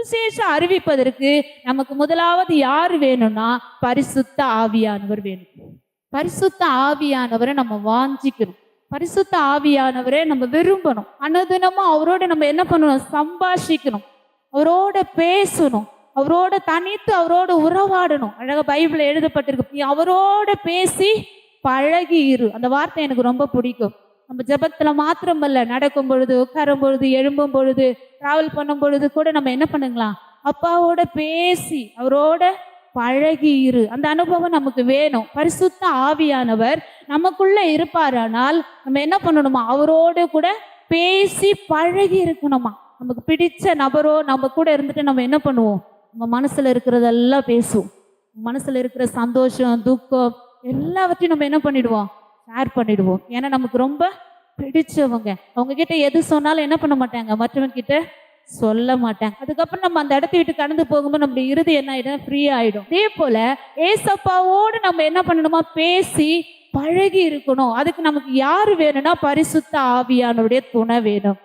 சுவிசேஷம் அறிவிப்பதற்கு நமக்கு முதலாவது யார் வேணும்னா பரிசுத்த ஆவியானவர் வேணும். பரிசுத்த ஆவியானவரை நம்ம வாஞ்சிக்கணும். பரிசுத்த ஆவியானவரை நம்ம விரும்பணும். அனுதினமும் அவரோட நம்ம என்ன பண்ணணும்? சம்பாஷிக்கணும், அவரோட பேசணும், அவரோட தனித்து அவரோட உறவாடணும். அழகா பைபிள் எழுதப்பட்டிருக்கு, நீ அவரோட பேசி பழகி இரு. அந்த வார்த்தை எனக்கு ரொம்ப பிடிக்கும். நம்ம ஜெபத்துல மாத்திரமல்ல, நடக்கும் பொழுது, உட்காரும் பொழுது, எழும்பும் பொழுது, டிராவல் பண்ணும் பொழுது கூட நம்ம என்ன பண்ணுங்களாம்? அப்பாவோட பேசி அவரோட பழகி இரு. அந்த அனுபவம் நமக்கு வேணும். பரிசுத்த ஆவியானவர் நமக்குள்ள இருப்பாரானால் நம்ம என்ன பண்ணணுமா? அவரோட கூட பேசி பழகி இருக்கணுமா. நமக்கு பிடிச்ச நபரோ நம்ம கூட இருந்துட்டு நம்ம என்ன பண்ணுவோம்? நம்ம மனசுல இருக்கிறதெல்லாம் பேசுவோம். மனசுல இருக்கிற சந்தோஷம், துக்கம் எல்லாவற்றையும் நம்ம என்ன பண்ணிடுவோம்? ஷேர் பண்ணிடுவோம். ஏன்னா நமக்கு ரொம்ப பிடிச்சவங்க. அவங்க கிட்ட எது சொன்னாலும் என்ன பண்ண மாட்டாங்க? மற்றவங்க கிட்ட சொல்ல மாட்டாங்க. அதுக்கப்புறம் நம்ம அந்த இடத்த விட்டு கடந்து போகும்போது நம்ம இறுதி என்ன ஆயிடும்? ஃப்ரீ ஆயிடும். அதே போல ஏசப்பாவோடு நம்ம என்ன பண்ணணுமா? பேசி பழகி இருக்கணும். அதுக்கு நமக்கு யாரு வேணும்னா பரிசுத்த ஆவியானுடைய துணை வேணும்.